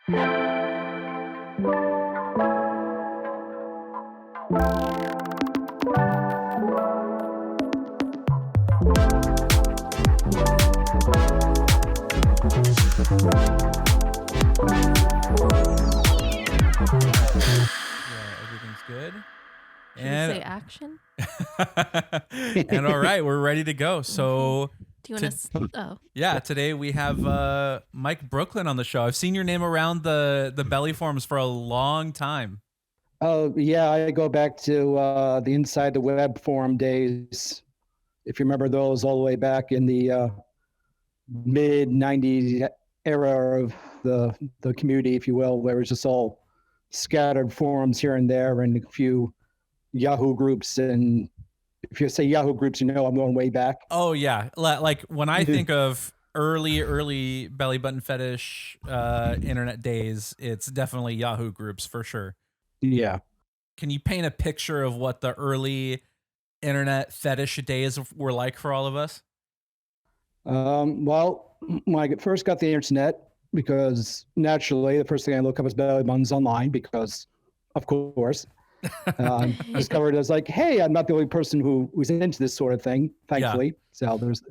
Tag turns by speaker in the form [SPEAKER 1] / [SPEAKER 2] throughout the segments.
[SPEAKER 1] Everything's good.
[SPEAKER 2] Should we say action?
[SPEAKER 1] And all right, we're ready to go. So
[SPEAKER 2] do you want to?
[SPEAKER 1] Yeah, today we have Mike Brooklyn on the show. I've seen your name around the belly forums for a long time.
[SPEAKER 3] Oh yeah, I go back to the Inside the Web forum days. If you remember those, all the way back in the mid '90s era of the community, if you will, where it was just all scattered forums here and there, and a few Yahoo groups. And if you say Yahoo groups, you know I'm going way back.
[SPEAKER 1] Oh yeah, like when I think of early belly button fetish internet days, it's definitely Yahoo groups for sure.
[SPEAKER 3] Yeah.
[SPEAKER 1] Can you paint a picture of what the early internet fetish days were like for all of us?
[SPEAKER 3] Well, when I first got the internet, because naturally the first thing I look up is belly buttons online, because of course, discovered as like, hey, I'm not the only person who's into this sort of thing, thankfully. Yeah. So there's,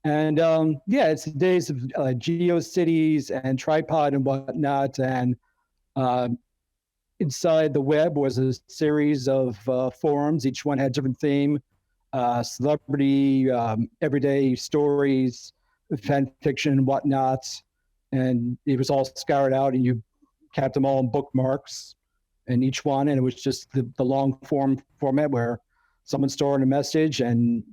[SPEAKER 3] and it's the days of GeoCities and Tripod and whatnot. And inside the web was a series of forums. Each one had a different theme, celebrity, everyday stories, fan fiction and whatnot. And it was all scoured out, and you kept them all in bookmarks in each one. And it was just the long form format where someone stored a message and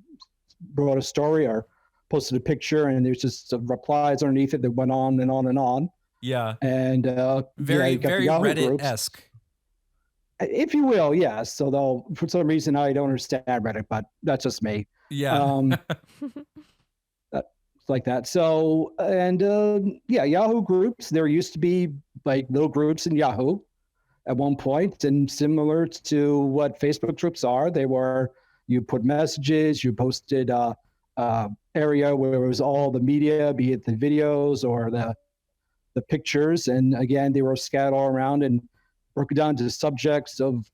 [SPEAKER 3] wrote a story or posted a picture, and there's just replies underneath it that went on and on and on.
[SPEAKER 1] Yeah.
[SPEAKER 3] And
[SPEAKER 1] very Reddit-esque.
[SPEAKER 3] If you will, yes. So though for some reason I don't understand Reddit, but that's just me.
[SPEAKER 1] Yeah.
[SPEAKER 3] Like that. So, and Yahoo groups, there used to be like little groups in Yahoo at one point, and similar to what Facebook groups are, they were, you put messages, you posted area where it was all the media, be it the videos or the pictures. And again, they were scattered all around and broken down to subjects of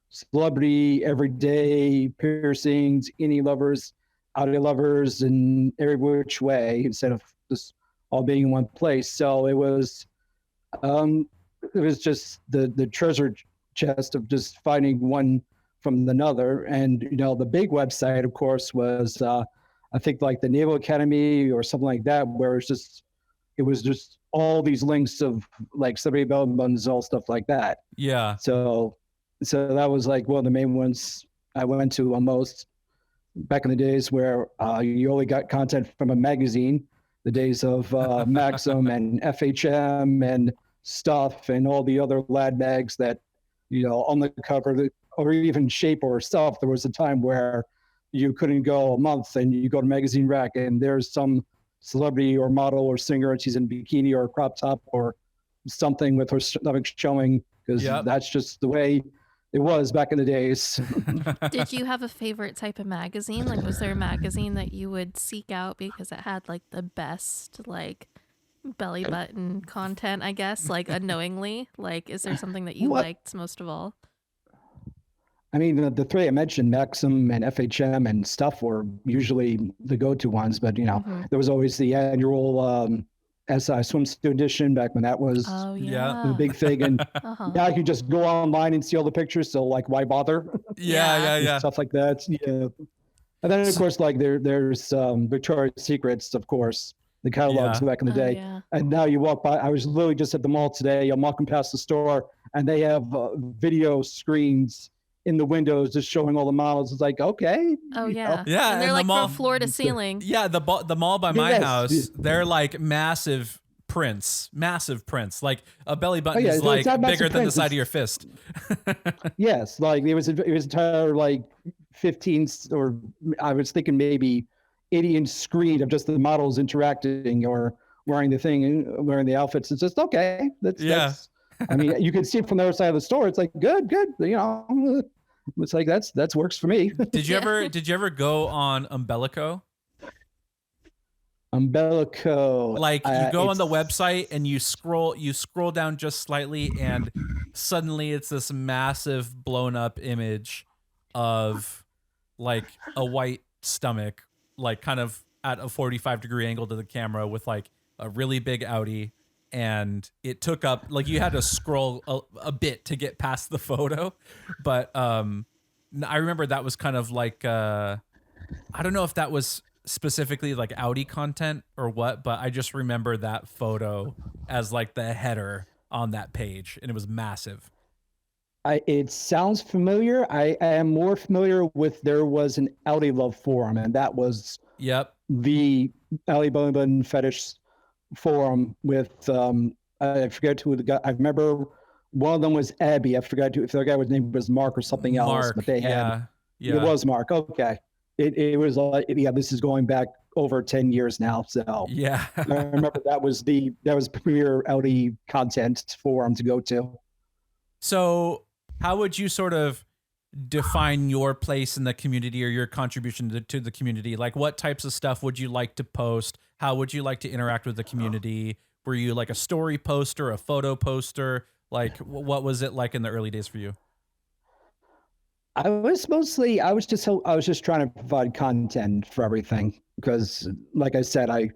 [SPEAKER 3] celebrity, everyday piercings, any lovers, outie lovers, in every which way, instead of just all being in one place. So it was just the treasure chest of just finding one from another. And the big website, of course, was I think like the Naval Academy or something like that, where it was just all these links of like celebrity belly buttons, all stuff like that.
[SPEAKER 1] Yeah.
[SPEAKER 3] So that was like one of the main ones I went to almost back in the days where you only got content from a magazine, the days of Maxim and FHM and Stuff and all the other lad mags that, on the cover, or even Shape or Stuff. There was a time where you couldn't go a month and you go to Magazine Rack and there's some celebrity or model or singer and she's in bikini or a crop top or something with her stomach showing, because that's just the way it was back in the days.
[SPEAKER 2] Did you have a favorite type of magazine? Like, was there a magazine that you would seek out because it had like the best like belly button content, I guess, like unknowingly? Like, is there something that you liked most of all?
[SPEAKER 3] I mean, the three I mentioned, Maxim and FHM and Stuff, were usually the go-to ones, but there was always the annual SI swimsuit edition back when that was the big thing. And now you just go online and see all the pictures. So like, why bother?
[SPEAKER 1] Yeah.
[SPEAKER 3] Stuff like that. Yeah. And then of course, like there's Victoria's Secrets, of course, the catalogs back in the day.
[SPEAKER 2] Yeah.
[SPEAKER 3] And now you walk by, I was literally just at the mall today. I'm walking past the store and they have video screens in the windows just showing all the models. It's like, okay.
[SPEAKER 2] Oh yeah.
[SPEAKER 1] Yeah.
[SPEAKER 2] And they're like from floor to ceiling.
[SPEAKER 1] Yeah. The mall by my house, they're like massive prints. Like a belly button is like bigger than the side of your fist.
[SPEAKER 3] Yes. Like it was entire like 15, or I was thinking maybe 80-inch screen of just the models interacting or wearing the thing and wearing the outfits. It's just, okay. That's I mean, you can see it from the other side of the store. It's like, good. It's like, that's works for me.
[SPEAKER 1] Did you ever go on Umbilico?
[SPEAKER 3] Umbilico.
[SPEAKER 1] Like you go on the
[SPEAKER 3] It's
[SPEAKER 1] website and you scroll down just slightly, and suddenly it's this massive blown up image of like a white stomach, like kind of at a 45-degree angle to the camera with like a really big outie. And it took up, like, you had to scroll a bit to get past the photo. But I remember that was kind of like, I don't know if that was specifically like Audi content or what, but I just remember that photo as like the header on that page, and it was massive.
[SPEAKER 3] it sounds familiar. I am more familiar with there was an Audi Love forum, and that was
[SPEAKER 1] Yep.
[SPEAKER 3] the Ali Bun Fetish forum with I forget who the guy. I remember one of them was Abby. I forgot if the guy was name was Mark or something else, but they had it was Mark. Okay, it was like yeah. This is going back over 10 years now. So
[SPEAKER 1] Yeah.
[SPEAKER 3] I remember that was premier Audi content forum to go to.
[SPEAKER 1] So how would you sort of define your place in the community or your contribution to the community? Like, what types of stuff would you like to post? How would you like to interact with the community? Were you like a story poster, a photo poster? Like, what was it like in the early days for you?
[SPEAKER 3] I was just trying to provide content for everything because, like I said, I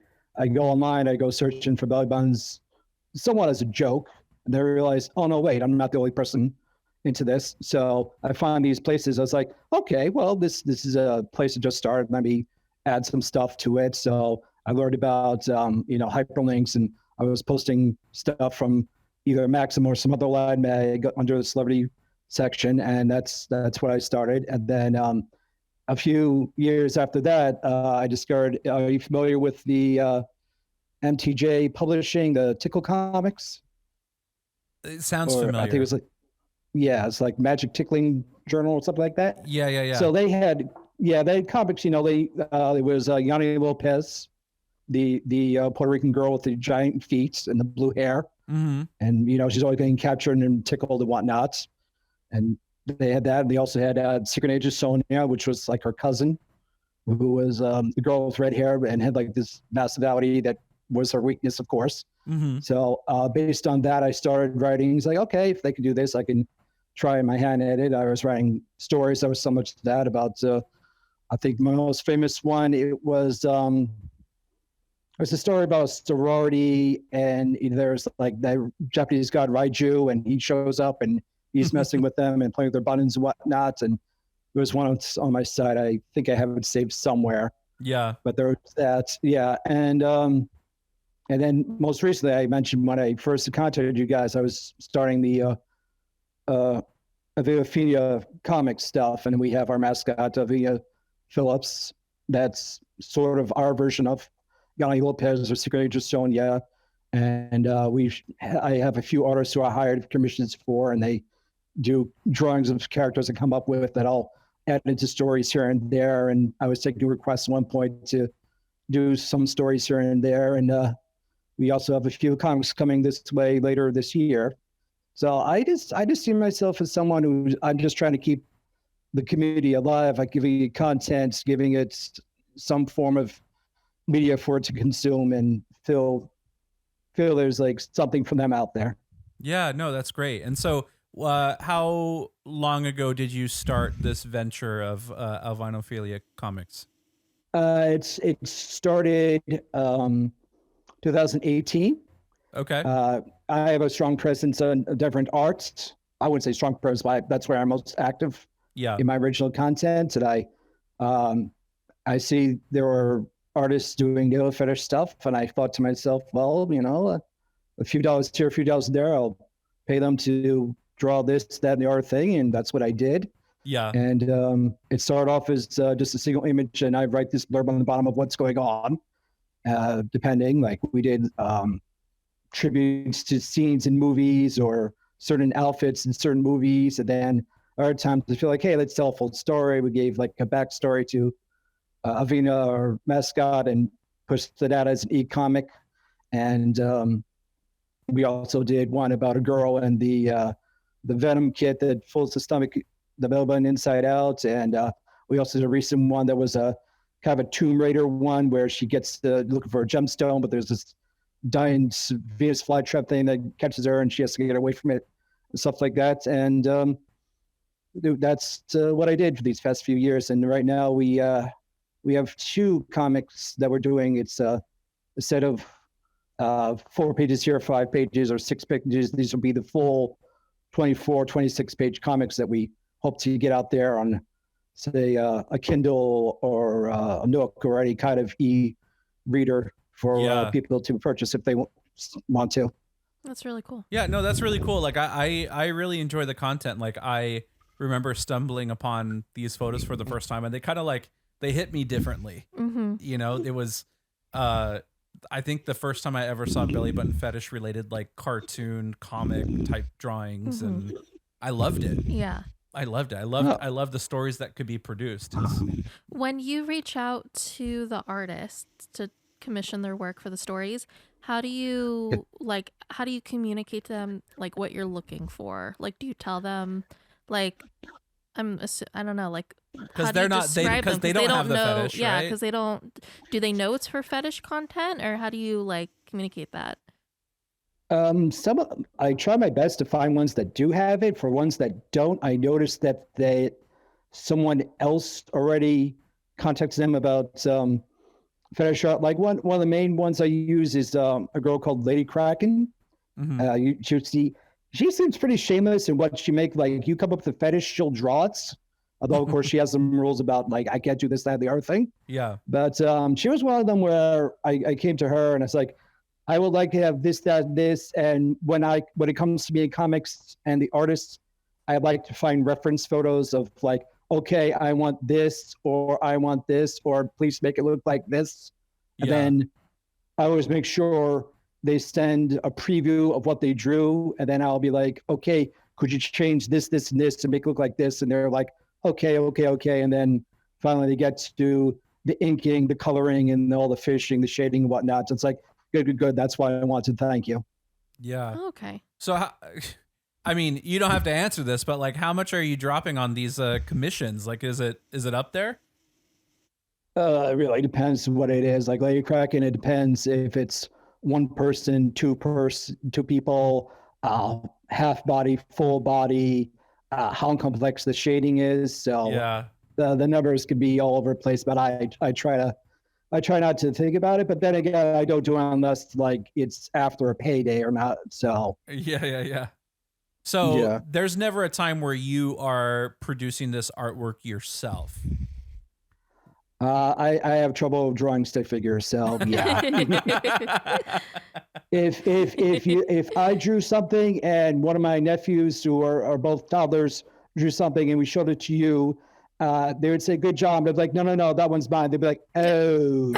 [SPEAKER 3] go online, I go searching for belly buttons, somewhat as a joke. And then I realized, oh no, wait, I'm not the only person into this. So I find these places. I was like, okay, well, this is a place to just start. Let me add some stuff to it. So I learned about hyperlinks, and I was posting stuff from either Maxim or some other line mag under the celebrity section, and that's what I started. And then a few years after that, I discovered. Are you familiar with the MTJ publishing the Tickle comics?
[SPEAKER 1] It sounds
[SPEAKER 3] Or
[SPEAKER 1] familiar.
[SPEAKER 3] I think it was like it's like Magic Tickling Journal or something like that.
[SPEAKER 1] Yeah.
[SPEAKER 3] So they had comics. It was Yanni Lopez, the Puerto Rican girl with the giant feet and the blue hair,
[SPEAKER 1] Mm-hmm.
[SPEAKER 3] and she's always getting captured and tickled and whatnot. And they had that. And they also had Secret Agent Sonia, which was like her cousin, who was the girl with red hair and had like this massivity that was her weakness, of course.
[SPEAKER 1] Mm-hmm.
[SPEAKER 3] So based on that, I started writing. It's like, okay, if they can do this, I can try my hand at it. I was writing stories. There was so much to that about. I think my most famous one. It was a story about a sorority, and there's like the Japanese god Raiju, and he shows up and he's messing with them and playing with their buttons and whatnot. And there was one on my site. I think I have it saved somewhere.
[SPEAKER 1] Yeah.
[SPEAKER 3] But there was that. Yeah. And then most recently, I mentioned when I first contacted you guys, I was starting the Alvinophilia comic stuff, and we have our mascot, Avia Phillips. That's sort of our version of Yanni Lopez or Secret Agent Sonia. And I have a few artists who I hired commissions for, and they do drawings of characters I come up with that I'll add into stories here and there. And I was taking requests at one point to do some stories here and there. And we also have a few comics coming this way later this year. So I just see myself as someone who I'm just trying to keep the community alive. Like giving it content, giving it some form of media for it to consume, and feel there's like something for them out there.
[SPEAKER 1] Yeah, no, that's great. And so how long ago did you start this venture of Alvinophilia comics?
[SPEAKER 3] It started 2018.
[SPEAKER 1] Okay.
[SPEAKER 3] I have a strong presence on different arts. I wouldn't say strong presence, but that's where I'm most active in my original content. And I see there were artists doing neo fetish stuff, and I thought to myself, well, a few dollars here, a few dollars there, I'll pay them to draw this, that, and the other thing, and that's what I did.
[SPEAKER 1] Yeah.
[SPEAKER 3] And it started off as just a single image, and I write this blurb on the bottom of what's going on, depending. Like we did tributes to scenes in movies or certain outfits in certain movies, and then other times I feel like, hey, let's tell a full story. We gave like a backstory to Avina, our mascot, and pushed it out as an e-comic. And we also did one about a girl and the venom kit that fills the stomach, the belly button inside out. And we also did a recent one that was a kind of a Tomb Raider one where she gets looking for a gemstone, but there's this giant Venus flytrap thing that catches her and she has to get away from it and stuff like that. And that's what I did for these past few years. And right now we have 2 comics that we're doing. It's a set of 4 pages here, 5 pages, or 6 pages. These will be the full 24, 26 page comics that we hope to get out there on, say, a Kindle or a Nook or any kind of e-reader for people to purchase if they want to.
[SPEAKER 2] That's really cool.
[SPEAKER 1] Yeah, no, that's really cool. Like I really enjoy the content. Like I remember stumbling upon these photos for the first time, and they kind of like they hit me differently.
[SPEAKER 2] Mm-hmm.
[SPEAKER 1] You know, it was I think the first time I ever saw belly button fetish related like cartoon comic type drawings, and I loved it.
[SPEAKER 2] Yeah.
[SPEAKER 1] I loved it. I loved the stories that could be produced.
[SPEAKER 2] When you reach out to the artists to commission their work for the stories, how do you communicate to them like what you're looking for? Like, do you tell them like I don't know, like
[SPEAKER 1] because they don't have the
[SPEAKER 2] know,
[SPEAKER 1] fetish,
[SPEAKER 2] yeah,
[SPEAKER 1] right?
[SPEAKER 2] because they don't. Do they know it's for fetish content, or how do you like communicate that?
[SPEAKER 3] I try my best to find ones that do have it. For ones that don't, I noticed that someone else already contacted them about fetish art. Like one of the main ones I use is a girl called Lady Kraken. She seems pretty shameless in what she make. Like you come up with a fetish, she'll draw it. Although of course she has some rules about like I can't do this, that, the other thing.
[SPEAKER 1] Yeah.
[SPEAKER 3] But she was one of them where I came to her and I was like, I would like to have this, that, this, and when it comes to being comics and the artists, I'd like to find reference photos of like, okay, I want this, or I want this, or please make it look like this. And then I always make sure they send a preview of what they drew, and then I'll be like, okay, could you change this, this, and this to make it look like this? And they're like, okay. And then finally they get to the inking, the coloring, and all the finishing, the shading and whatnot. So it's like, good. That's why I wanted to thank you.
[SPEAKER 1] Yeah.
[SPEAKER 2] Okay.
[SPEAKER 1] So, I mean, you don't have to answer this, but like, how much are you dropping on these commissions? Like, is it up there?
[SPEAKER 3] It really depends what it is. Like Lady Kraken, it depends if it's one person, two people, half body, full body, how complex the shading is. So
[SPEAKER 1] yeah,
[SPEAKER 3] the numbers could be all over the place. But I try not to think about it. But then again, I don't do it unless like it's after a payday or not. So
[SPEAKER 1] yeah. So there's never a time where you are producing this artwork yourself.
[SPEAKER 3] I have trouble drawing stick figures, so yeah. if I drew something and one of my nephews who are both toddlers drew something and we showed it to you, they would say, "Good job." They'd be like, "No, that one's mine." They'd be like, "Oh."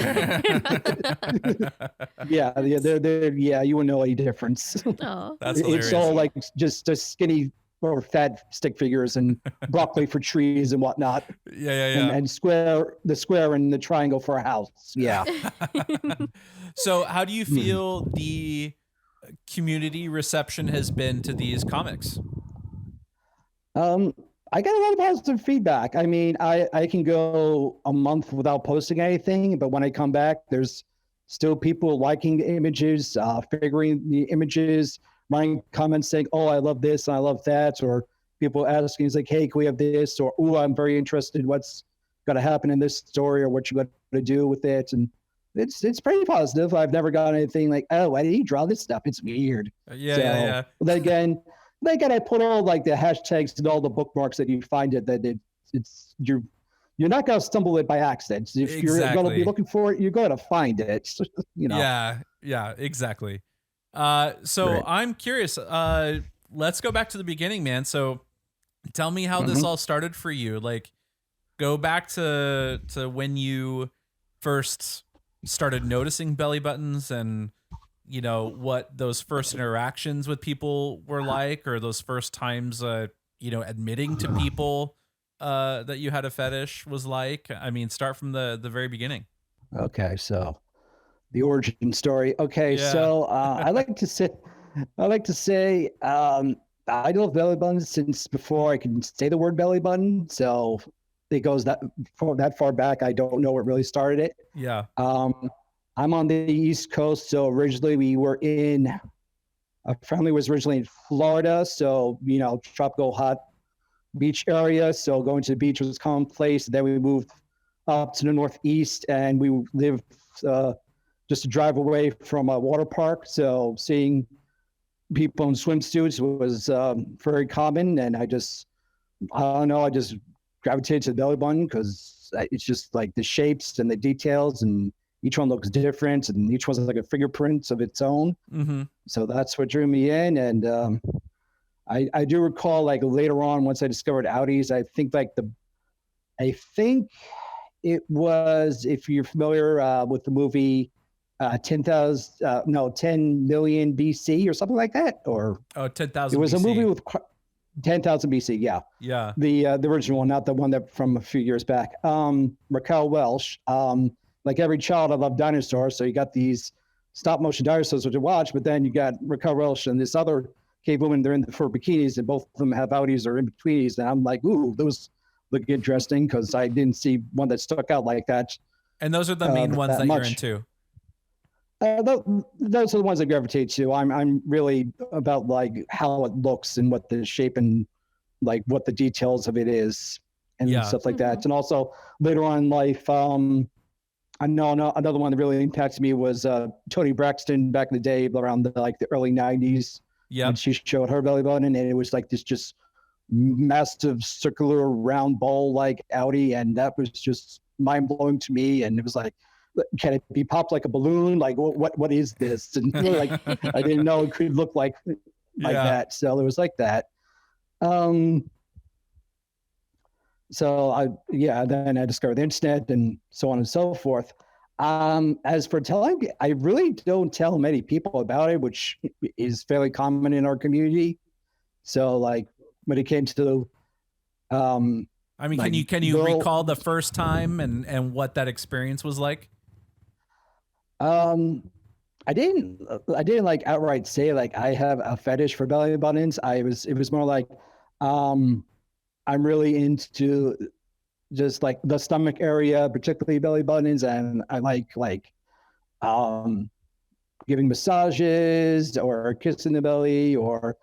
[SPEAKER 3] yeah, you wouldn't know any difference.
[SPEAKER 2] Oh,
[SPEAKER 1] that's hilarious.
[SPEAKER 3] It's all like just skinny or fat stick figures and broccoli for trees and whatnot.
[SPEAKER 1] Yeah.
[SPEAKER 3] And the square and the triangle for a house. Yeah.
[SPEAKER 1] So how do you feel the community reception has been to these comics?
[SPEAKER 3] I got a lot of positive feedback. I mean, I can go a month without posting anything, but when I come back, there's still people liking the images, figuring the images, writing comments saying, "Oh, I love this and I love that," or people asking, "It's like, hey, can we have this?" Or, "Oh, I'm very interested. What's going to happen in this story, or what you got to do with it?" And it's pretty positive. I've never got anything like, "Oh, why did he draw this stuff? It's weird."
[SPEAKER 1] Yeah.
[SPEAKER 3] But then again, I put all like the hashtags and all the bookmarks that you find it that it's you're not going to stumble it by accident. If you're going to be looking for it, you're going to find it. You know.
[SPEAKER 1] Yeah, exactly. So right. I'm curious, let's go back to the beginning, man. So tell me how this all started for you. Like go back to when you first started noticing belly buttons and, you know, what those first interactions with people were like, or those first times, you know, admitting to people, that you had a fetish was like. I mean, start from the very beginning.
[SPEAKER 3] Okay. So the origin story. Okay, so I like to say, I know belly buttons since before I can say the word belly button. So it goes that far back. I don't know what really started it.
[SPEAKER 1] Yeah.
[SPEAKER 3] I'm on the East Coast, so originally we were our family was originally in Florida, so tropical hot beach area. So going to the beach was commonplace. Then we moved up to the Northeast, and we lived just a drive away from a water park. So seeing people in swimsuits was very common, and I don't know, I just gravitated to the belly button because it's just like the shapes and the details, and each one looks different, and each one's like a fingerprint of its own.
[SPEAKER 1] Mm-hmm.
[SPEAKER 3] So that's what drew me in. And I do recall, like, later on, once I discovered outies, I think it was, if you're familiar with the movie 10 million BC or something like that, or
[SPEAKER 1] 10,000
[SPEAKER 3] it was
[SPEAKER 1] BC.
[SPEAKER 3] a movie with 10,000 BC.
[SPEAKER 1] Yeah.
[SPEAKER 3] The original one, not the one that from a few years back. Raquel Welch. Like every child, I love dinosaurs. So you got these stop motion dinosaurs to watch, but then you got Raquel Welch and this other cave woman. They're in for bikinis, and both of them have outies or in betweenies. And I'm like, ooh, those look interesting, because I didn't see one that stuck out like that.
[SPEAKER 1] And those are the main ones that you're into.
[SPEAKER 3] Those are the ones I gravitate to. I'm really about like how it looks and what the shape and like what the details of it is and stuff like that. And also later on in life, I know another one that really impacted me was Toni Braxton back in the day, around the early 90s.
[SPEAKER 1] Yeah.
[SPEAKER 3] And she showed her belly button, and it was like this just massive circular round ball like outie, and that was just mind blowing to me. And it was like, can it be popped like a balloon? Like what is this? And like I didn't know it could look like that. So it was like that. So then I discovered the internet and so on and so forth. As for telling, I really don't tell many people about it, which is fairly common in our community. So like when it came to,
[SPEAKER 1] I mean, like, can you recall the first time and what that experience was like? I
[SPEAKER 3] didn't like outright say like I have a fetish for belly buttons. It was more like, I'm really into just like the stomach area, particularly belly buttons, and I like giving massages or kissing the belly, or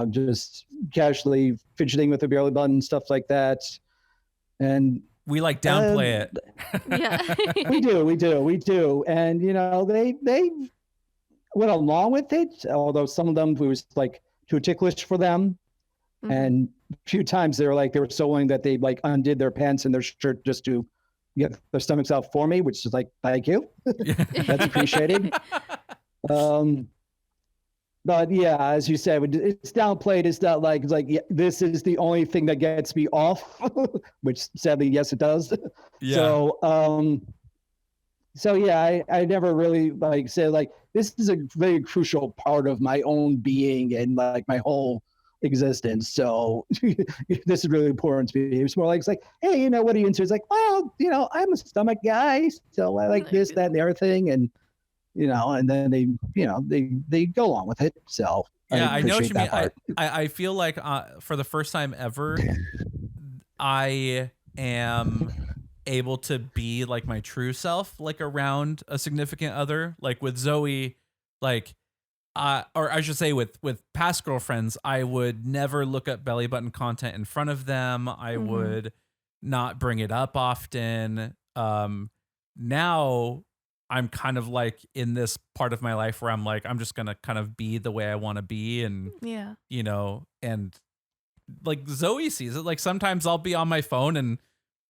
[SPEAKER 3] just casually fidgeting with the belly button, stuff like that. And
[SPEAKER 1] we like downplay it.
[SPEAKER 2] Yeah.
[SPEAKER 3] we do. And they went along with it, although some of them was like too ticklish for them. Mm-hmm. And a few times they were so willing that they like undid their pants and their shirt just to get their stomachs out for me, which is like, thank you. That's appreciated. But yeah, as you said, it's downplayed. It's not like, this is the only thing that gets me off, which sadly, yes, it does. Yeah. So yeah, I never really like said like, this is a very crucial part of my own being and like my whole existence. So this is really important to me. It's more like, it's like, hey, what are you into? It's like, well, I'm a stomach guy, so I like this, that, and the other thing. And and then they go along with it. So
[SPEAKER 1] yeah, I know what you mean. I feel like for the first time ever, I am able to be like my true self, like around a significant other, like with Zoe, like or I should say with past girlfriends, I would never look up belly button content in front of them. I would not bring it up often. Now I'm kind of like in this part of my life where I'm like, I'm just going to kind of be the way I want to be. And, and like Zoe sees it. Like sometimes I'll be on my phone and,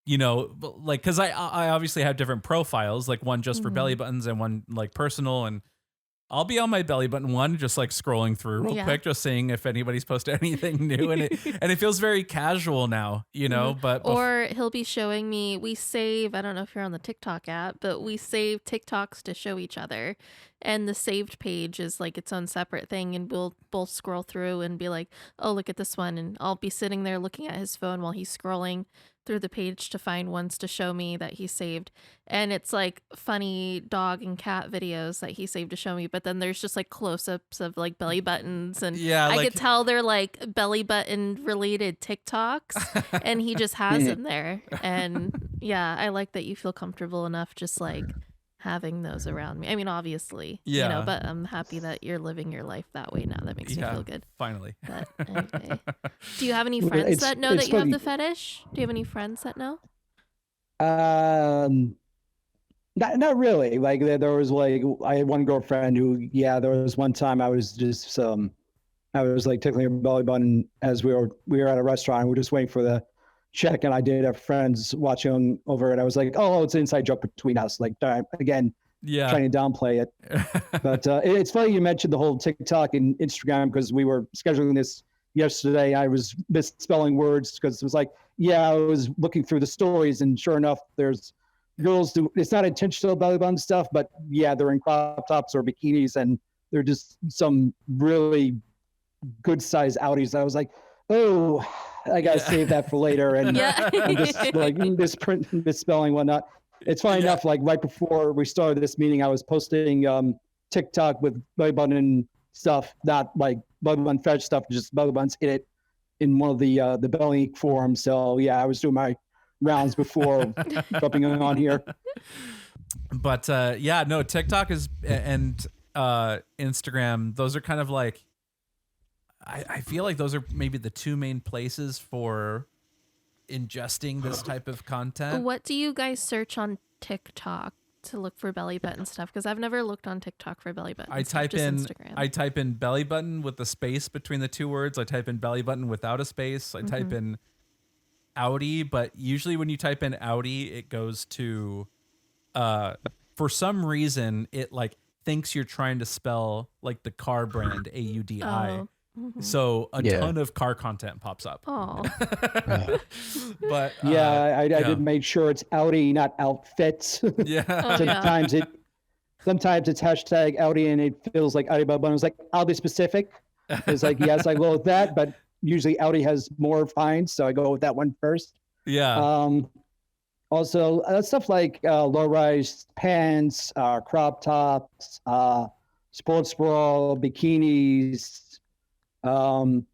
[SPEAKER 1] like, cause I obviously have different profiles, like one just for belly buttons and one like personal, and I'll be on my belly button one, just like scrolling through real quick, just seeing if anybody's posted anything new. And it feels very casual now, or
[SPEAKER 2] he'll be showing me, we save, I don't know if you're on the TikTok app, but we save TikToks to show each other. and the saved page is like its own separate thing, and we'll both scroll through and be like, oh, look at this one, and I'll be sitting there looking at his phone while he's scrolling through the page to find ones to show me that he saved. And it's like funny dog and cat videos that he saved to show me, but then there's just like close-ups of like belly buttons, and
[SPEAKER 1] Yeah,
[SPEAKER 2] I
[SPEAKER 1] like,
[SPEAKER 2] could tell they're like belly button related TikToks, and he just has them there. And yeah, I like that you feel comfortable enough just like having those around me. I mean, obviously, you know,
[SPEAKER 1] Yeah.
[SPEAKER 2] but I'm happy that you're living your life that way now. That makes me feel good.
[SPEAKER 1] Finally.
[SPEAKER 2] But anyway, do you have any
[SPEAKER 3] Well,
[SPEAKER 2] friends that know that you have
[SPEAKER 3] funny.
[SPEAKER 2] the fetish? Do you have any friends that know?
[SPEAKER 3] Not really. Like there was like I had one girlfriend who, yeah, there was one time I was just I was like tickling her belly button as we were at a restaurant. We were just waiting for the check, and I did have friends watching over it. I was like, oh, it's an inside joke between us. Like again,
[SPEAKER 1] Yeah.
[SPEAKER 3] trying to downplay it. But it's funny you mentioned the whole TikTok and Instagram, because we were scheduling this yesterday. I was misspelling words because it was like, yeah, I was looking through the stories, and sure enough, there's girls do. It's not intentional belly button stuff, but yeah, they're in crop tops or bikinis, and they're just some really good size outies. I was like, oh, I gotta save that for later, and
[SPEAKER 2] Yeah.
[SPEAKER 3] I'm just like misspelling whatnot. It's funny enough, like right before we started this meeting, I was posting TikTok with belly button stuff, not like belly button fetish stuff, just belly buttons in it in one of the belly forums. So yeah, I was doing my rounds before jumping on here.
[SPEAKER 1] But yeah, no, TikTok is and Instagram, those are kind of like, I feel like those are maybe the two main places for ingesting this type of content.
[SPEAKER 2] What do you guys search on TikTok to look for belly button stuff? Because I've never looked on TikTok for belly button.
[SPEAKER 1] I
[SPEAKER 2] stuff,
[SPEAKER 1] type
[SPEAKER 2] just
[SPEAKER 1] in
[SPEAKER 2] Instagram.
[SPEAKER 1] I type in belly button with the space between the two words. I type in belly button without a space. I type in outie, but usually when you type in outie, it goes to for some reason it like thinks you're trying to spell like the car brand AUDI.
[SPEAKER 2] Oh.
[SPEAKER 1] So a ton of car content pops up.
[SPEAKER 2] Oh.
[SPEAKER 1] But
[SPEAKER 3] Yeah, I did make sure it's outie, not outfit.
[SPEAKER 1] yeah.
[SPEAKER 2] Oh,
[SPEAKER 3] sometimes it's hashtag outie, and it feels like outie button. It's like, I'll be specific. It's like, yes, I go with that, but usually outie has more finds, so I go with that one first.
[SPEAKER 1] Yeah.
[SPEAKER 3] Also, stuff like low-rise pants, crop tops, sports bra, bikinis. I'm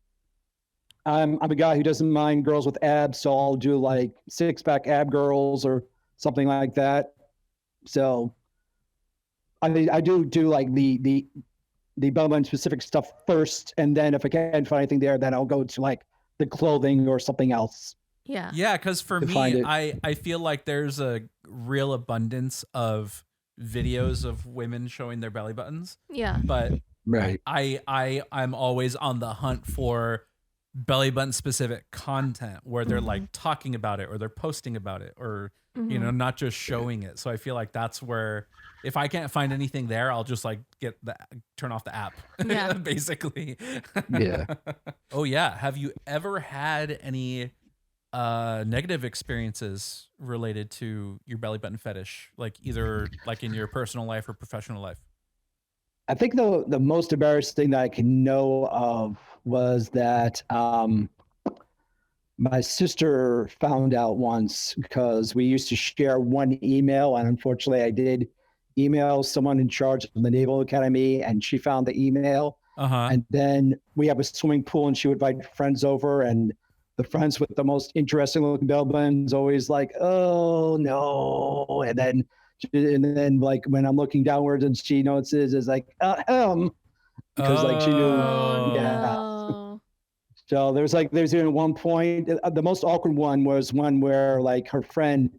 [SPEAKER 3] a guy who doesn't mind girls with abs, so I'll do like six-pack ab girls or something like that. So I do like the belly button specific stuff first, and then if I can't find anything there, then I'll go to like the clothing or something else.
[SPEAKER 2] Yeah.
[SPEAKER 1] Yeah, because for me, I feel like there's a real abundance of videos of women showing their belly buttons.
[SPEAKER 2] Yeah.
[SPEAKER 1] But
[SPEAKER 3] right,
[SPEAKER 1] I'm always on the hunt for belly button specific content where they're like talking about it or they're posting about it or you know, not just showing it. So I feel like that's where if I can't find anything there, I'll just like turn off the app.
[SPEAKER 2] Yeah.
[SPEAKER 1] Basically.
[SPEAKER 3] yeah.
[SPEAKER 1] Oh yeah. Have you ever had any negative experiences related to your belly button fetish, like either like in your personal life or professional life?
[SPEAKER 3] I think the most embarrassing thing that I can know of was that my sister found out once, because we used to share one email, and unfortunately I did email someone in charge of the Naval Academy, and she found the email. And then we have a swimming pool, and she would invite friends over, and the friends with the most interesting looking belly buttons always like, oh no. And then like when I'm looking downwards and she notices, is like, because like she knew.
[SPEAKER 2] No.
[SPEAKER 3] So there's even one point, the most awkward one was one where like her friend,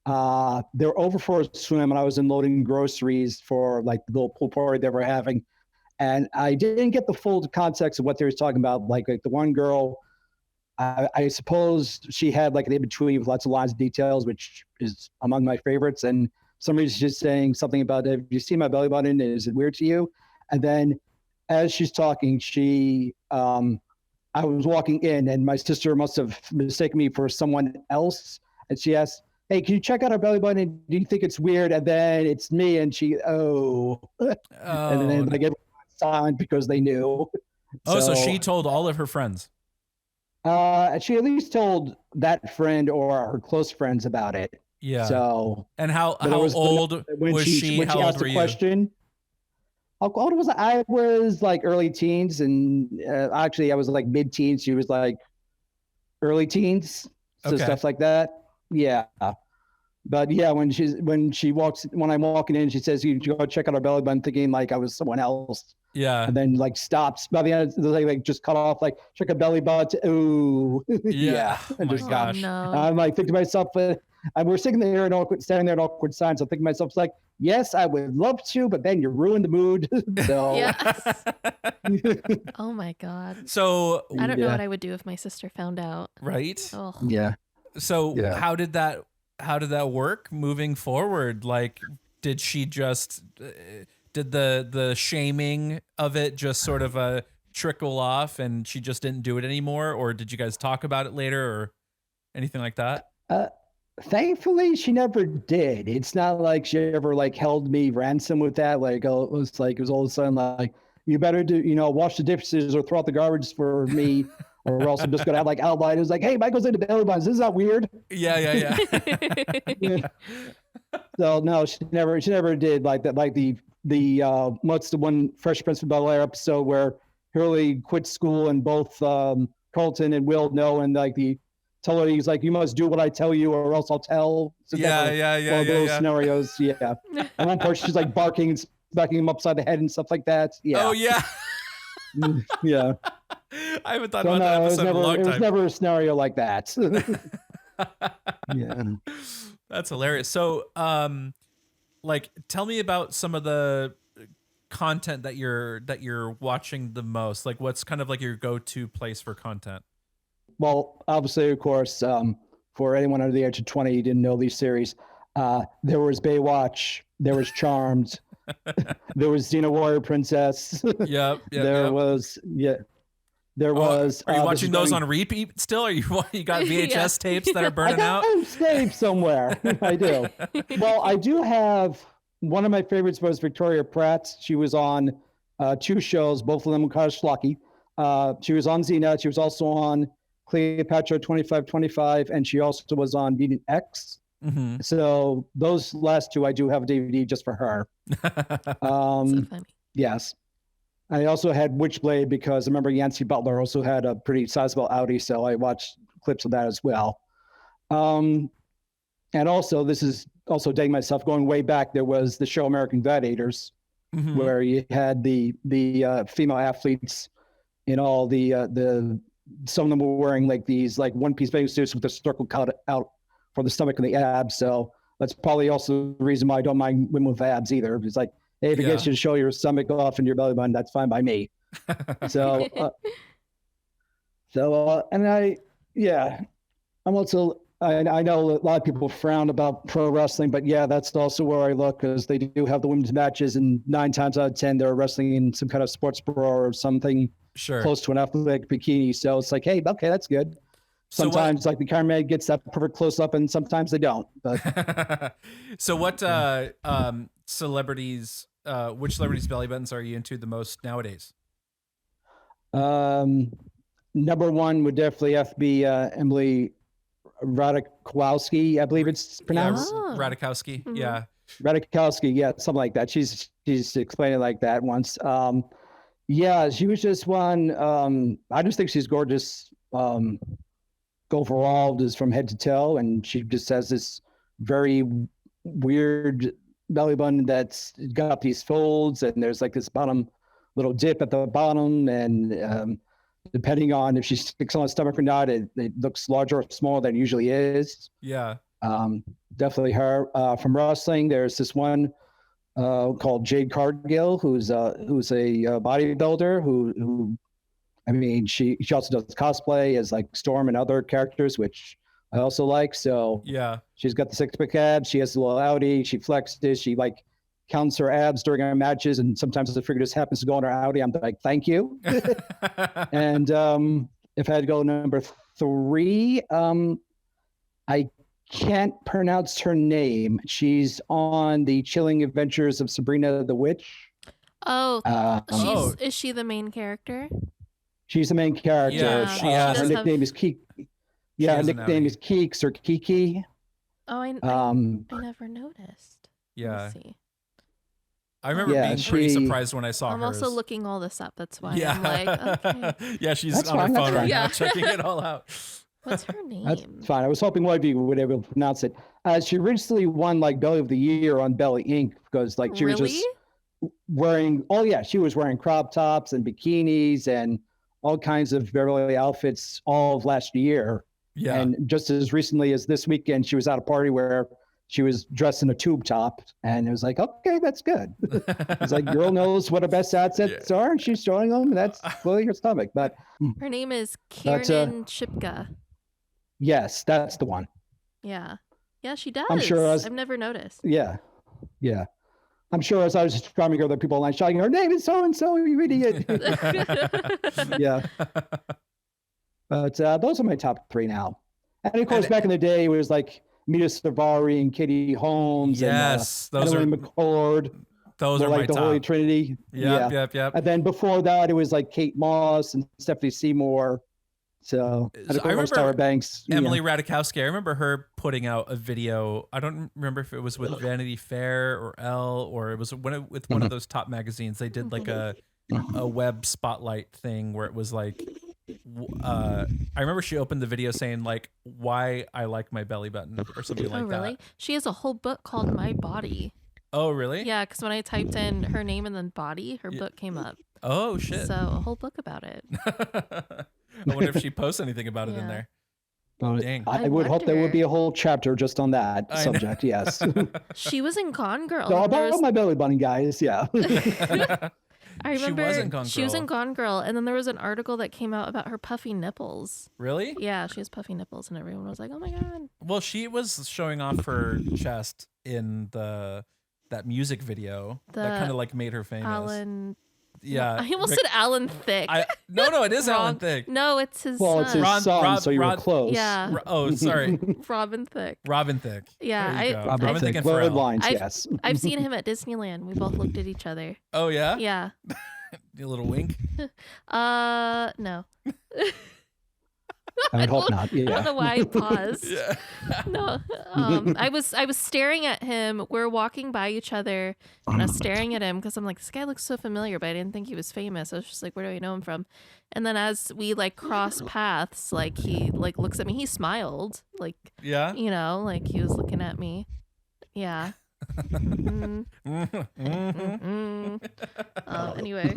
[SPEAKER 3] they're over for a swim, and I was unloading groceries for like the little pool party they were having. And I didn't get the full context of what they were talking about. Like the one girl, I suppose she had like an in-between with lots of lines of details, which is among my favorites. And somebody's just saying something about, have you seen my belly button? Is it weird to you? And then as she's talking, I was walking in, and my sister must have mistaken me for someone else. And she asked, hey, can you check out our belly button? Do you think it's weird? And then it's me, and she, and then like everyone went silent because they knew.
[SPEAKER 1] So she told all of her friends.
[SPEAKER 3] She at least told that friend or her close friends about it.
[SPEAKER 1] Yeah.
[SPEAKER 3] So.
[SPEAKER 1] And how old was she?
[SPEAKER 3] When
[SPEAKER 1] How
[SPEAKER 3] she
[SPEAKER 1] old
[SPEAKER 3] asked
[SPEAKER 1] were
[SPEAKER 3] the
[SPEAKER 1] you?
[SPEAKER 3] question, how old was I? I was like early teens, and actually I was like mid-teens. She was like early teens, so
[SPEAKER 1] Okay.
[SPEAKER 3] stuff like that. Yeah. But yeah, when I'm walking in, she says, "You go check out our belly button," thinking like I was someone else.
[SPEAKER 1] Yeah.
[SPEAKER 3] And then like stops. By the end, they like just cut off, like check a belly button. Ooh,
[SPEAKER 1] Yeah.
[SPEAKER 3] And
[SPEAKER 1] Oh my
[SPEAKER 3] just
[SPEAKER 1] gosh.
[SPEAKER 2] no.
[SPEAKER 3] I'm like thinking to myself, we're standing there in awkward signs. I'm thinking to myself, like, yes, I would love to, but then you ruined the mood. So
[SPEAKER 2] Yes. Oh my God.
[SPEAKER 1] So
[SPEAKER 2] I don't know what I would do if my sister found out.
[SPEAKER 1] right.
[SPEAKER 2] Oh.
[SPEAKER 3] Yeah.
[SPEAKER 1] So
[SPEAKER 3] Yeah.
[SPEAKER 1] how did that work moving forward? Like, did she just did the shaming of it just sort of trickle off, and she just didn't do it anymore, or did you guys talk about it later, or anything like that?
[SPEAKER 3] Thankfully, she never did. It's not like she ever like held me ransom with that. Like it was all of a sudden like, you better do, wash the dishes or throw out the garbage for me, or else I'm just gonna have like outline. It was like, hey, Michael's into belly buttons. This is not weird.
[SPEAKER 1] Yeah.
[SPEAKER 3] Yeah. So no, she never did like that. Like the what's the one Fresh Prince of Bel-Air episode where Hurley quit school and both Colton and Will know, and like the tell her, he's like, you must do what I tell you or else I'll tell. So
[SPEAKER 1] Yeah.
[SPEAKER 3] one of those scenarios. Yeah. At one point she's like barking and smacking him upside the head and stuff like that. Yeah.
[SPEAKER 1] Oh yeah.
[SPEAKER 3] Yeah.
[SPEAKER 1] I haven't thought about that episode in a long time.
[SPEAKER 3] It was never a scenario like that. Yeah.
[SPEAKER 1] That's hilarious. So, like, tell me about some of the content that you're watching the most. Like, what's kind of like your go-to place for content?
[SPEAKER 3] Well, obviously, of course, for anyone under the age of 20 who didn't know these series, there was Baywatch, there was Charmed, there was Xena Warrior Princess.
[SPEAKER 1] Yep.
[SPEAKER 3] There was.
[SPEAKER 1] Are you watching those on repeat still? Are you got VHS tapes that are burning out?
[SPEAKER 3] I got saved somewhere. I do. Well, I do have one of my favorites was Victoria Pratt. She was on 2 shows, both of them were kind of schlocky. She was on Xena. She was also on Cleopatra 2525, and she also was on Mutant X.
[SPEAKER 1] Mm-hmm.
[SPEAKER 3] So those last 2, I do have a DVD just for her.
[SPEAKER 2] So funny.
[SPEAKER 3] Yes. I also had Witchblade because I remember Yancey Butler also had a pretty sizable outie, so I watched clips of that as well. And also, this is also dating myself, going way back, there was the show American Gladiators,
[SPEAKER 1] Mm-hmm.
[SPEAKER 3] where you had the female athletes in all the some of them were wearing like these like one-piece bathing suits with a circle cut out for the stomach and the abs. So that's probably also the reason why I don't mind women with abs either. It's like, hey, if it gets you to show your stomach off and your belly button, that's fine by me. So, and I'm also, I know a lot of people frown about pro wrestling, but yeah, that's also where I look, because they do have the women's matches, and 9 times out of 10, they're wrestling in some kind of sports bra or something close to an athletic bikini. So it's like, hey, okay, that's good. Sometimes like the cameraman gets that perfect close up, and sometimes they don't. But
[SPEAKER 1] so what celebrities, which celebrities' belly buttons are you into the most nowadays?
[SPEAKER 3] Number 1 would definitely have to be Emily Ratajkowski, I believe it's pronounced.
[SPEAKER 1] Yeah, Ratajkowski.
[SPEAKER 2] Mm-hmm.
[SPEAKER 1] Yeah.
[SPEAKER 3] Ratajkowski, yeah, something like that. She's explained it like that once. Yeah, she was just one. I just think she's gorgeous overall, just from head to toe, and she just has this very weird belly button that's got these folds, and there's like this bottom little dip at the bottom, and depending on if she sticks on the stomach or not, it looks larger or smaller than it usually is.
[SPEAKER 1] Yeah.
[SPEAKER 3] Definitely her. From wrestling, there's this one called Jade Cargill, who's a bodybuilder who I mean, she also does cosplay as like Storm and other characters, which I also like. So
[SPEAKER 1] yeah,
[SPEAKER 3] she's got the 6-pack abs. She has a little outie. She flexes. She like counts her abs during our matches, and sometimes the figure just happens to go on her outie. I'm like, thank you. And if I had to go number 3, I can't pronounce her name. She's on the Chilling Adventures of Sabrina the Witch.
[SPEAKER 2] Oh,
[SPEAKER 1] Oh.
[SPEAKER 2] is she the main character?
[SPEAKER 3] She's the main character.
[SPEAKER 1] Yeah, she has-
[SPEAKER 3] her
[SPEAKER 2] does
[SPEAKER 3] nickname is Keek. Yeah, her
[SPEAKER 1] has an
[SPEAKER 3] nickname
[SPEAKER 1] outie.
[SPEAKER 3] is Keeks or Kiki.
[SPEAKER 2] Oh, I never noticed. Let
[SPEAKER 1] Yeah.
[SPEAKER 2] me see.
[SPEAKER 1] I remember
[SPEAKER 3] Yeah,
[SPEAKER 1] being pretty
[SPEAKER 3] she-
[SPEAKER 1] surprised when I saw
[SPEAKER 2] I'm
[SPEAKER 1] hers.
[SPEAKER 2] also looking all this up. That's why
[SPEAKER 1] Yeah.
[SPEAKER 2] I'm like, okay,
[SPEAKER 1] Yeah, she's
[SPEAKER 3] That's
[SPEAKER 1] on
[SPEAKER 3] fine,
[SPEAKER 1] her
[SPEAKER 3] that's
[SPEAKER 1] phone right
[SPEAKER 3] fine.
[SPEAKER 1] now
[SPEAKER 2] Yeah.
[SPEAKER 1] checking it all out.
[SPEAKER 2] what's her name?
[SPEAKER 3] That's fine. I was hoping one of you would able to pronounce it. She recently won like Belly of the Year on Belly Inc. because like she was
[SPEAKER 2] Really?
[SPEAKER 3] just wearing. Oh yeah, she was wearing crop tops and bikinis and all kinds of Beverly outfits all of last year.
[SPEAKER 1] Yeah.
[SPEAKER 3] And just as recently as this weekend, she was at a party where she was dressed in a tube top, and it was like, okay, that's good. It's like girl knows what her best assets are, and she's showing them. That's filling her stomach. But
[SPEAKER 2] Her name is
[SPEAKER 3] That's,
[SPEAKER 2] Kiernan Shipka.
[SPEAKER 3] yes, that's the one.
[SPEAKER 2] Yeah. Yeah, she does.
[SPEAKER 3] I'm sure
[SPEAKER 2] I've never noticed.
[SPEAKER 3] Yeah, yeah. I'm sure as I was describing her, the people online shouting, "Her name is so and so, you idiot!" Yeah. But those are my top three now. And of course, back in the day, it was like Mita Savari and Katie Holmes.
[SPEAKER 1] Yes,
[SPEAKER 3] and,
[SPEAKER 1] those are
[SPEAKER 3] Emily McCord.
[SPEAKER 1] those are
[SPEAKER 3] like
[SPEAKER 1] my
[SPEAKER 3] the Holy
[SPEAKER 1] top.
[SPEAKER 3] Trinity.
[SPEAKER 1] Yep.
[SPEAKER 3] And then before that, it was like Kate Moss and Stephanie Seymour. So, and of
[SPEAKER 1] I
[SPEAKER 3] course,
[SPEAKER 1] remember
[SPEAKER 3] Tyra Banks.
[SPEAKER 1] Emily Ratajkowski. I remember her putting out a video. I don't remember if it was with Vanity Fair or Elle, or it was with one of those top magazines. They did like a web spotlight thing where it was like, I remember she opened the video saying like, "Why I like my belly button" or something like
[SPEAKER 2] Oh, really?
[SPEAKER 1] that.
[SPEAKER 2] She has a whole book called My Body.
[SPEAKER 1] Oh, really?
[SPEAKER 2] Yeah, because when I typed in her name and then body, her book came up.
[SPEAKER 1] Oh shit.
[SPEAKER 2] So a whole book about it.
[SPEAKER 1] I wonder if she posts anything about it in
[SPEAKER 2] Yeah.
[SPEAKER 1] there. Dang.
[SPEAKER 3] I would hope there would be a whole chapter just on that
[SPEAKER 1] I know.
[SPEAKER 3] subject. Yes.
[SPEAKER 2] She was in Gone Girl.
[SPEAKER 3] So
[SPEAKER 2] and there
[SPEAKER 3] about
[SPEAKER 2] was-
[SPEAKER 3] my belly button, guys. Yeah.
[SPEAKER 2] I remember
[SPEAKER 1] She was in Gone
[SPEAKER 2] she was in
[SPEAKER 1] Girl.
[SPEAKER 2] Gone Girl, and then there was an article that came out about her puffy nipples.
[SPEAKER 1] Really?
[SPEAKER 2] Yeah, she has puffy nipples, and everyone was like, "Oh my god!"
[SPEAKER 1] Well, she was showing off her chest in that music video that
[SPEAKER 2] The
[SPEAKER 1] kind of like made her famous.
[SPEAKER 2] Alan.
[SPEAKER 1] Yeah.
[SPEAKER 2] I almost
[SPEAKER 1] Rick-
[SPEAKER 2] said Alan Thicke.
[SPEAKER 1] No, it is Alan
[SPEAKER 2] Wrong.
[SPEAKER 1] Thicke.
[SPEAKER 2] No, it's his
[SPEAKER 3] Well,
[SPEAKER 2] son.
[SPEAKER 3] it's his
[SPEAKER 1] Ron-
[SPEAKER 3] son,
[SPEAKER 1] Rob-
[SPEAKER 3] so you
[SPEAKER 1] Rod-
[SPEAKER 3] were close.
[SPEAKER 2] Yeah,
[SPEAKER 1] Oh, sorry.
[SPEAKER 2] Robin Thicke.
[SPEAKER 1] Robin Thicke.
[SPEAKER 2] Yeah,
[SPEAKER 1] There you
[SPEAKER 2] I-
[SPEAKER 1] go.
[SPEAKER 3] Robin
[SPEAKER 1] Robin Thicke
[SPEAKER 3] Thicke.
[SPEAKER 1] and
[SPEAKER 3] Blurred
[SPEAKER 1] Pharrell.
[SPEAKER 3] lines,
[SPEAKER 2] I've-
[SPEAKER 3] yes.
[SPEAKER 2] I've seen him at Disneyland. We both looked at each other.
[SPEAKER 1] Oh yeah.
[SPEAKER 2] Yeah.
[SPEAKER 1] A little wink.
[SPEAKER 2] No.
[SPEAKER 3] I would hope not.
[SPEAKER 2] I don't
[SPEAKER 3] Yeah.
[SPEAKER 2] know why I paused.
[SPEAKER 1] Yeah.
[SPEAKER 2] No, I was staring at him. We're walking by each other, and I was staring at him because I'm like, this guy looks so familiar, but I didn't think he was famous. I was just like, where do I know him from? And then as we like cross paths, like he like looks at me. He smiled, like
[SPEAKER 1] Yeah.
[SPEAKER 2] like he was looking at me. Yeah. Mm, anyway,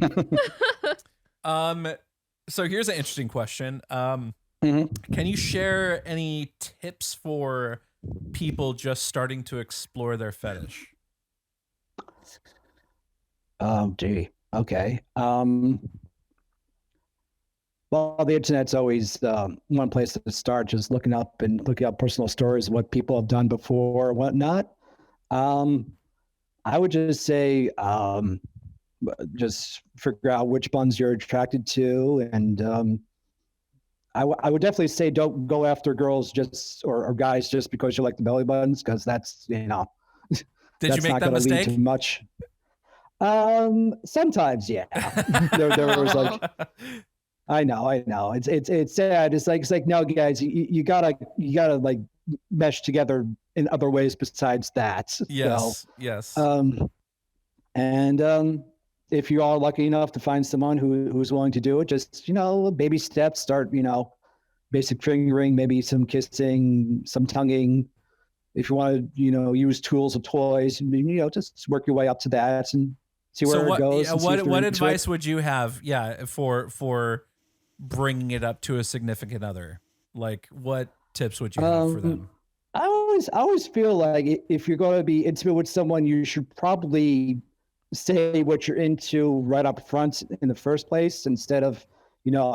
[SPEAKER 1] So here's an interesting question.
[SPEAKER 3] Mhm.
[SPEAKER 1] Can you share any tips for people just starting to explore their fetish?
[SPEAKER 3] Oh, gee. Okay. Well, the internet's always one place to start, just looking up personal stories, what people have done before and whatnot. I would just say just figure out which buns you're attracted to. And I would definitely say don't go after girls or guys just because you like the belly buttons, because that's,
[SPEAKER 1] Did
[SPEAKER 3] that's
[SPEAKER 1] you make
[SPEAKER 3] not
[SPEAKER 1] that
[SPEAKER 3] going to lead
[SPEAKER 1] mistake?
[SPEAKER 3] to much. Sometimes, yeah. there was like, I know. It's sad. It's like no, guys, you gotta like mesh together in other ways besides that.
[SPEAKER 1] Yes. Yes.
[SPEAKER 3] So, if you are lucky enough to find someone who's willing to do it, just baby steps. Start basic fingering, maybe some kissing, some tonguing. If you want to use tools or toys, just work your way up to that and see where it goes.
[SPEAKER 1] Yeah,
[SPEAKER 3] and see if you're
[SPEAKER 1] what
[SPEAKER 3] into
[SPEAKER 1] advice
[SPEAKER 3] it.
[SPEAKER 1] would you have? Yeah, for bringing it up to a significant other. Like, what tips would you have for them?
[SPEAKER 3] I always feel like if you're going to be intimate with someone, you should probably say what you're into right up front in the first place, instead of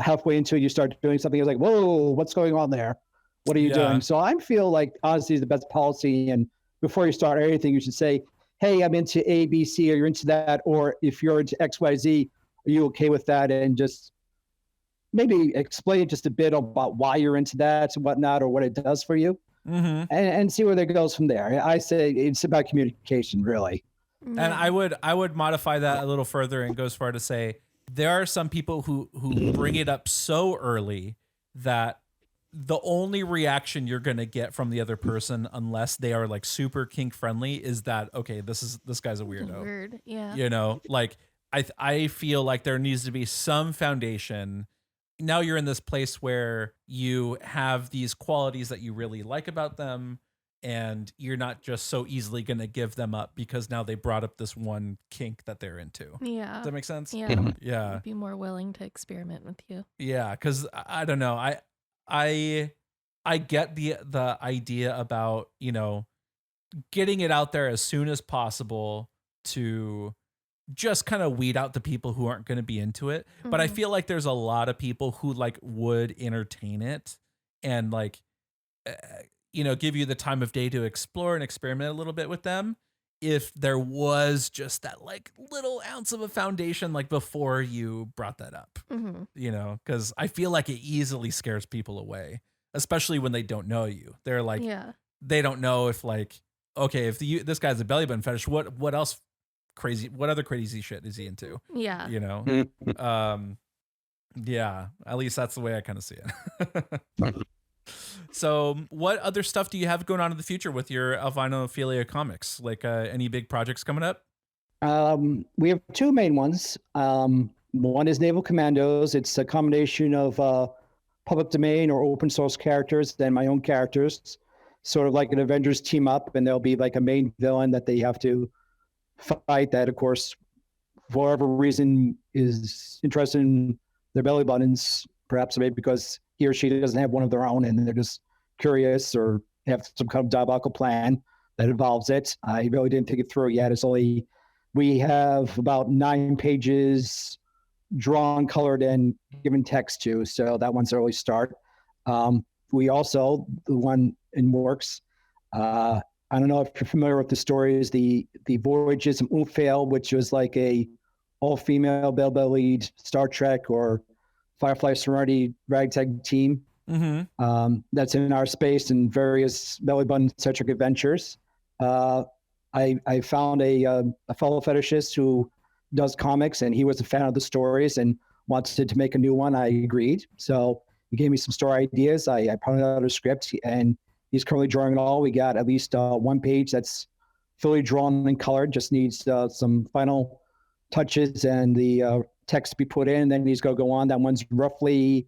[SPEAKER 3] halfway into it you start doing something. It's like, whoa, what's going on there? What are you doing? So I feel like honesty is the best policy, and before you start anything, you should say, hey, I'm into A, B, C, or you're into that, or if you're into X, Y, Z, are you okay with that? And just maybe explain just a bit about why you're into that and whatnot, or what it does for you. and see where that goes from there. I say it's about communication, really.
[SPEAKER 1] And I would modify that a little further and go as far to say there are some people who bring it up so early that the only reaction you're going to get from the other person, unless they are like super kink friendly, is that, okay, this guy's a weirdo.
[SPEAKER 2] Weird. Yeah.
[SPEAKER 1] You know, like I feel like there needs to be some foundation. Now you're in this place where you have these qualities that you really like about them, and you're not just so easily going to give them up because now they brought up this one kink that they're into.
[SPEAKER 2] Yeah.
[SPEAKER 1] Does that make sense?
[SPEAKER 2] Yeah.
[SPEAKER 1] Yeah.
[SPEAKER 2] I'd be more willing to experiment with you.
[SPEAKER 1] Yeah, because I don't know. I get the idea about, you know, getting it out there as soon as possible to just kind of weed out the people who aren't going to be into it. But I feel like there's a lot of people who like would entertain it and like, you know, give you the time of day to explore and experiment a little bit with them. If there was just that like little ounce of a foundation, like before you brought that up, you know, because I feel like it easily scares people away, especially when they don't know you. They're like, they don't know if like, okay, if this guy's a belly button fetish, what else crazy, what other crazy shit is he into?
[SPEAKER 2] Yeah.
[SPEAKER 1] You know? Yeah, at least that's the way I kind of see it. So what other stuff do you have going on in the future with your Alvinophilia comics? Like any big projects coming up?
[SPEAKER 3] We have two main ones. One is Naval Commandos. It's a combination of public domain or open source characters and my own characters, sort of like an Avengers team up, and there'll be like a main villain that they have to fight that, of course, for whatever reason is interested in their belly buttons, perhaps maybe because he or she doesn't have one of their own and they're just curious or have some kind of diabolical plan that involves it. I really didn't think it through yet. We have about 9 pages drawn, colored, and given text to, so that one's an early start. We also, the one in works, I don't know if you're familiar with the stories, the Voyages of Outiebyte, which was like a all-female bellied Star Trek or Firefly Serenity ragtag team. That's in our space and various belly button-centric adventures. I found a fellow fetishist who does comics, and he was a fan of the stories and wanted to make a new one. I agreed. So he gave me some story ideas. I put out a script, and he's currently drawing it all. We got at least 1 page that's fully drawn and colored, just needs some final touches and the text to be put in, and then he's going to go on. That one's roughly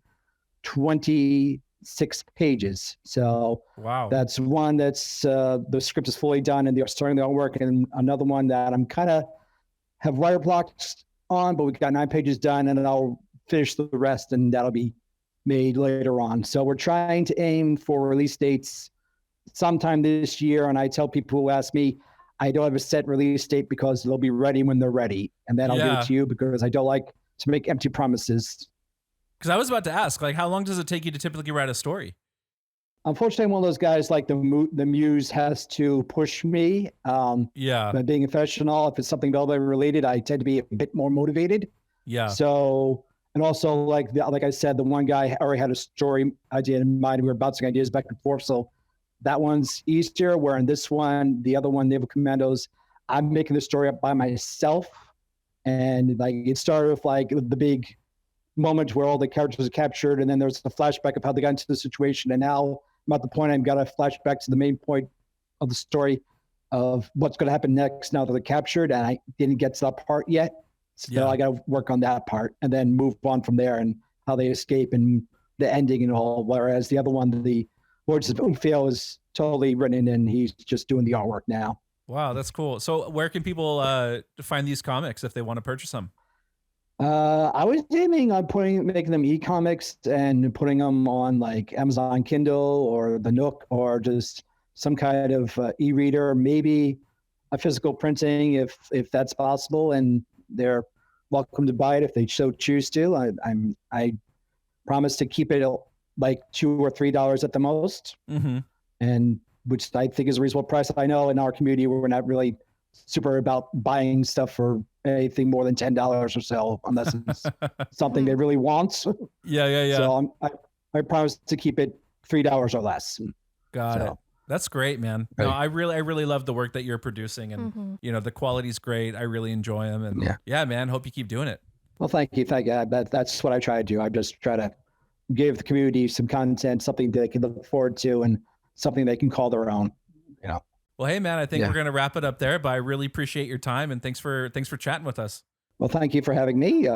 [SPEAKER 3] 26 pages. So
[SPEAKER 1] wow,
[SPEAKER 3] that's one that's the script is fully done and they're starting the artwork, and another one that I'm kind of have writer blocks on, but we've got 9 pages done, and then I'll finish the rest, and that'll be made later on. So we're trying to aim for release dates sometime this year, and I tell people who ask me, I don't have a set release date because they'll be ready when they're ready, and then I'll give it to you because I don't like to make empty promises.
[SPEAKER 1] Because I was about to ask, like, how long does it take you to typically write a story?
[SPEAKER 3] Unfortunately, I'm one of those guys, like the muse has to push me. But being a professional, if it's something Velvet related, I tend to be a bit more motivated.
[SPEAKER 1] Yeah.
[SPEAKER 3] So, and also like I said, the one guy already had a story idea in mind. We were bouncing ideas back and forth. So that one's easier. Where in this one, the other one, Naval Commandos, I'm making the story up by myself. And like it started with like the big moment where all the characters are captured, and then there's the flashback of how they got into the situation. And now I'm at the point I've got a flashback to the main point of the story of what's going to happen next now that they're captured. And I didn't get to that part yet. So I got to work on that part and then move on from there and how they escape and the ending and all. Whereas the other one, the Words of Umphil, is totally written and he's just doing the artwork now.
[SPEAKER 1] Wow, that's cool. So where can people find these comics if they want to purchase them?
[SPEAKER 3] I was aiming on making them e-comics and putting them on like Amazon Kindle or the Nook or just some kind of e-reader, maybe a physical printing if that's possible, and they're welcome to buy it if they so choose to. I promise to keep it like $2 or $3 at the most, and which I think is a reasonable price. I know in our community we're not really super about buying stuff for anything more than $10 or so, unless it's something they really want.
[SPEAKER 1] Yeah.
[SPEAKER 3] So I promise to keep it $3 or less.
[SPEAKER 1] Got it. That's great, man. No,
[SPEAKER 3] Right.
[SPEAKER 1] I really love the work that you're producing, and you know, the quality's great. I really enjoy them, and yeah, man, hope you keep doing it.
[SPEAKER 3] Well, thank you. That's what I try to do. I just try to give the community some content, something they can look forward to, and something they can call their own. You know.
[SPEAKER 1] Well, hey, man, I think we're gonna wrap it up there, but I really appreciate your time, and thanks for chatting with us.
[SPEAKER 3] Well, thank you for having me.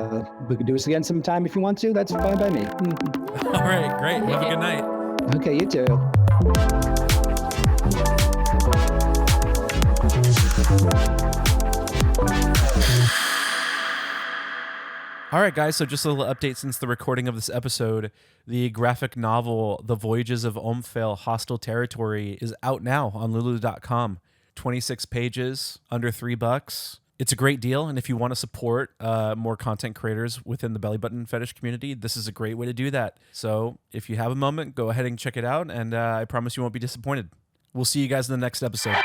[SPEAKER 3] We could do this again sometime if you want to. That's fine by me.
[SPEAKER 1] All right, great. Have a good night.
[SPEAKER 3] Okay, you too.
[SPEAKER 1] All right, guys, so just a little update since the recording of this episode. The graphic novel, The Voyages of Omphale Hostile Territory, is out now on lulu.com. 26 pages, under $3. It's a great deal, and if you want to support more content creators within the belly button fetish community, this is a great way to do that. So if you have a moment, go ahead and check it out, and I promise you won't be disappointed. We'll see you guys in the next episode.